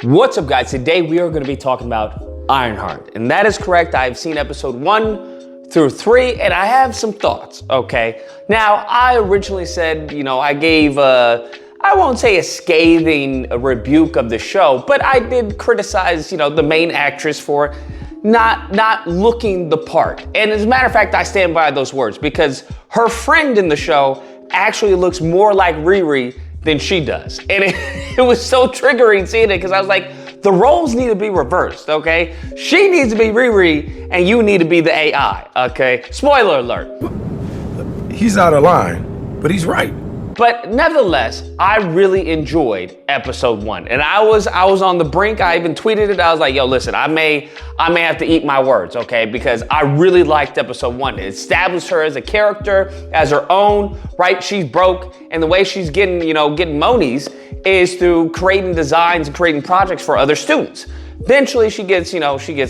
What's up, guys? Today we are going to be talking about Ironheart, and that is correct. I've seen episode 1 through 3, and I have some thoughts, okay? Now, I originally said, I gave I won't say a scathing rebuke of the show, but I did criticize, the main actress for not looking the part. And as a matter of fact, I stand by those words because her friend in the show actually looks more like Riri than she does. And it was so triggering seeing it because I was like, the roles need to be reversed, okay? She needs to be Riri and you need to be the AI, okay? Spoiler alert. He's out of line, but he's right. But nevertheless, I really enjoyed episode 1. And I was on the brink. I even tweeted it. I was like, yo, listen, I may have to eat my words, okay? Because I really liked episode 1. It established her as a character, as her own, right? She's broke. And the way she's getting monies is through creating designs and creating projects for other students. Eventually she gets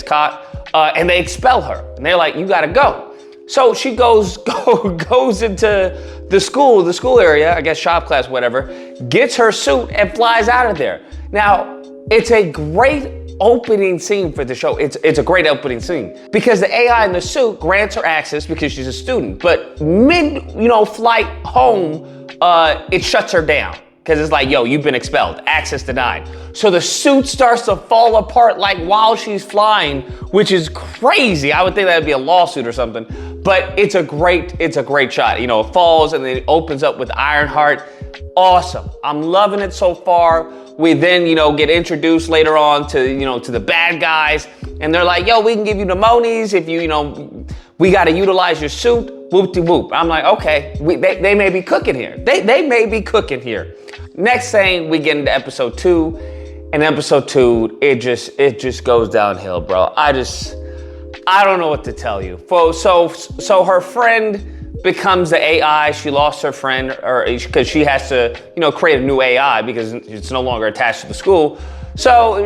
caught and they expel her. And they're like, you gotta go. So she goes into the school area, I guess shop class, whatever, gets her suit and flies out of there. Now, it's a great opening scene for the show. It's a great opening scene because the AI in the suit grants her access because she's a student, but flight home, it shuts her down. Because it's like, yo, you've been expelled, access denied. So the suit starts to fall apart like while she's flying, which is crazy. I would think that'd be a lawsuit or something, but it's a great shot. It falls and then it opens up with Ironheart. Awesome, I'm loving it so far. We then, get introduced later on to the bad guys and they're like, yo, we can give you the monies if we gotta utilize your suit, whoop-de-whoop. I'm like, okay, they may be cooking here. They may be cooking here. Next thing, we get into episode 2, and episode 2, it just goes downhill, bro. I don't know what to tell you. So her friend becomes the AI. She lost her friend, or because she has to, create a new AI because it's no longer attached to the school. So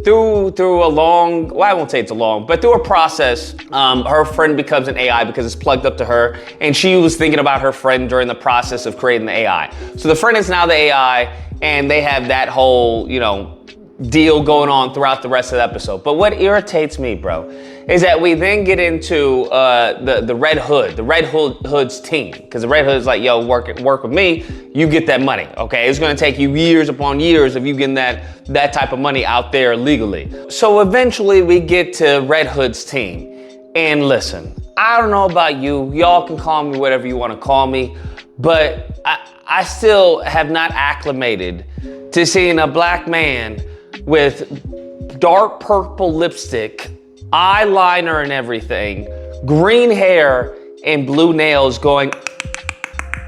through a long, well, I won't say it's a long, but through a process, her friend becomes an AI because it's plugged up to her. And she was thinking about her friend during the process of creating the AI. So the friend is now the AI and they have that whole, deal going on throughout the rest of the episode. But what irritates me, bro, is that we then get into the Red Hood's team. Because the Red Hood's like, yo, work with me, you get that money, okay? It's gonna take you years upon years of you getting that type of money out there legally. So eventually we get to Red Hood's team. And listen, I don't know about you, y'all can call me whatever you wanna call me, but I still have not acclimated to seeing a black man with dark purple lipstick, eyeliner and everything, green hair and blue nails going,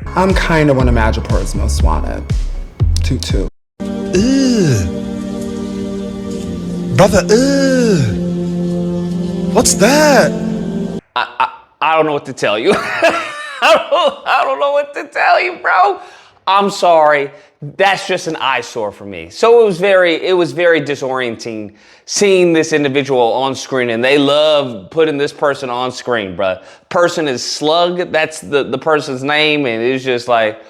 I'm kind of one of Madripoor's most wanted. Tutu. Ugh. Brother, ugh. What's that? I don't know what to tell you. I don't know what to tell you, bro. I'm sorry. That's just an eyesore for me. So it was very disorienting seeing this individual on screen, and they love putting this person on screen, bruh. Person is Slug, that's the person's name, and it's just like,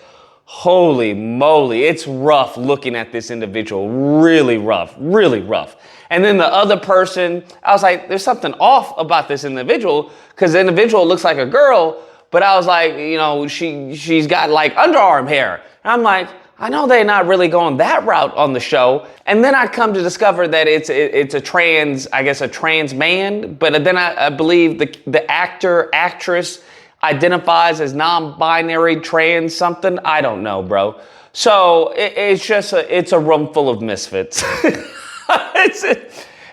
holy moly, it's rough looking at this individual. Really rough, really rough. And then the other person, I was like, there's something off about this individual, because the individual looks like a girl, but I was like, she's got like underarm hair. And I'm like, I know they're not really going that route on the show. And then I come to discover that it's a trans man. But then I believe the actress identifies as non-binary trans something. I don't know, bro. So it's a room full of misfits.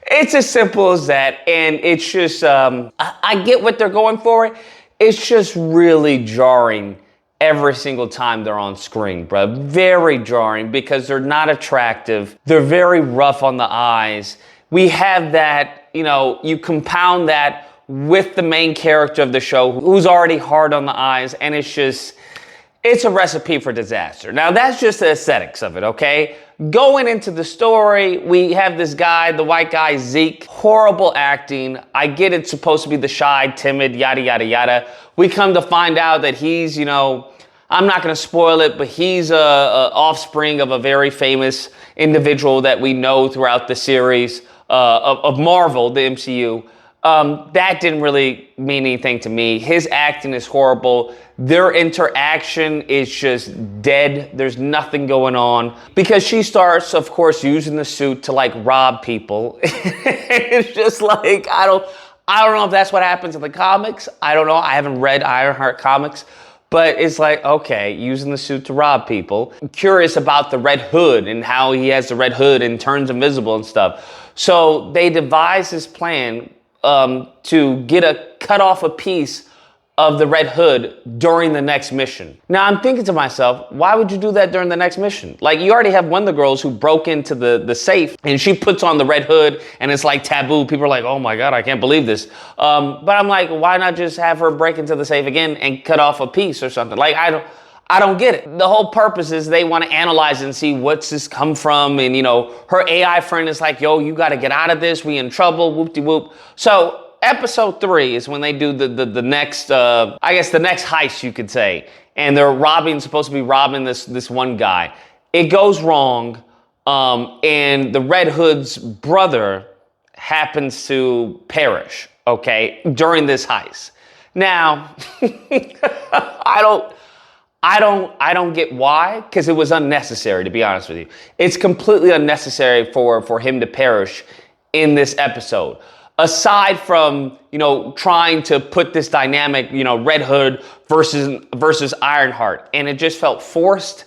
It's as simple as that. And it's just, I get what they're going for. It's just really jarring every single time they're on screen, bro. Very jarring because they're not attractive. They're very rough on the eyes. We have that, you compound that with the main character of the show who's already hard on the eyes, and it's a recipe for disaster. Now, that's just the aesthetics of it, okay? Going into the story, we have this guy, the white guy, Zeke. Horrible acting. I get it's supposed to be the shy, timid, yada, yada, yada. We come to find out that he's, I'm not going to spoil it, but he's a offspring of a very famous individual that we know throughout the series of Marvel, the MCU. That didn't really mean anything to me. His acting is horrible. Their interaction is just dead. There's nothing going on. Because she starts, of course, using the suit to like rob people. It's just like, I don't know if that's what happens in the comics. I don't know. I haven't read Ironheart comics. But it's like, okay, using the suit to rob people. I'm curious about the Red Hood and how he has the Red Hood and turns invisible and stuff. So they devise this plan to cut off a piece of the Red Hood during the next mission. Now I'm thinking to myself, why would you do that during the next mission? Like, you already have one of the girls who broke into the safe and she puts on the Red Hood and it's like taboo. People are like, oh my God, I can't believe this. But I'm like, why not just have her break into the safe again and cut off a piece or something? Like, I don't get it. The whole purpose is they want to analyze and see what's this come from. And, you know, her AI friend is like, yo, you got to get out of this. We in trouble, whoop-de-whoop. So episode 3 is when they do the next, I guess the next heist, you could say. And they're supposed to be robbing this one guy. It goes wrong. And the Red Hood's brother happens to perish, okay, during this heist. Now, I don't get why, because it was unnecessary, to be honest with you. It's completely unnecessary for him to perish in this episode. Aside from, you know, trying to put this dynamic, you know, Red Hood versus Ironheart, and it just felt forced,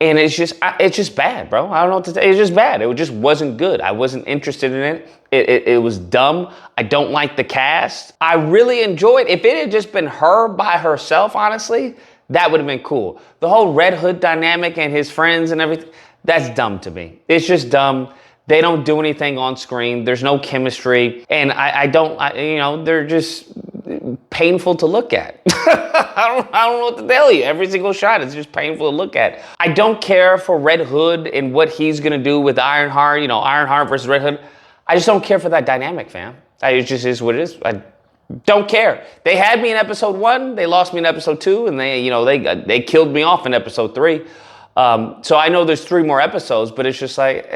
and it's just bad, bro. I don't know what to say. It's just bad. It just wasn't good. I wasn't interested in it. It was dumb. I don't like the cast. I really enjoyed. If it had just been her by herself, honestly, that would have been cool. The whole Red Hood dynamic and his friends and everything, that's dumb to me. It's just dumb. They don't do anything on screen. There's no chemistry. And you know, they're just painful to look at. I don't know what to tell you. Every single shot is just painful to look at. I don't care for Red Hood and what he's going to do with Ironheart, you know, Ironheart versus Red Hood. I just don't care for that dynamic, fam. It just is what it is. I don't care. They had me in episode 1. They lost me in episode 2. And they killed me off in episode 3. So I know there's 3 more episodes, but it's just like,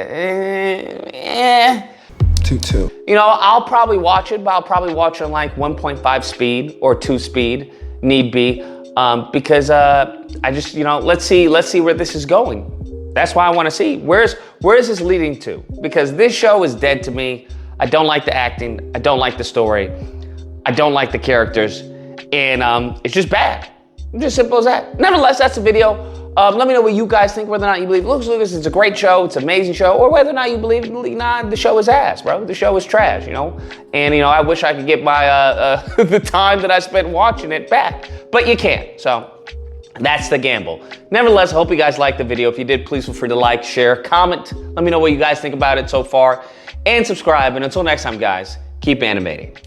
2. You know, I'll probably watch it, but I'll probably watch it on like 1.5 speed or 2 speed, need be, because I just, you know, let's see where this is going. That's why I want to see where is this leading to, because this show is dead to me. I don't like the acting. I don't like the story. I don't like the characters, and it's just bad. Just simple as that. Nevertheless, that's the video. Let me know what you guys think, whether or not you believe Lucas Lucas is a great show, it's an amazing show, or whether or not you believe, nah, the show is ass, bro. The show is trash, you know? And, you know, I wish I could get my, the time that I spent watching it back, but you can't, so that's the gamble. Nevertheless, I hope you guys liked the video. If you did, please feel free to like, share, comment. Let me know what you guys think about it so far, and subscribe. And until next time, guys, keep animating.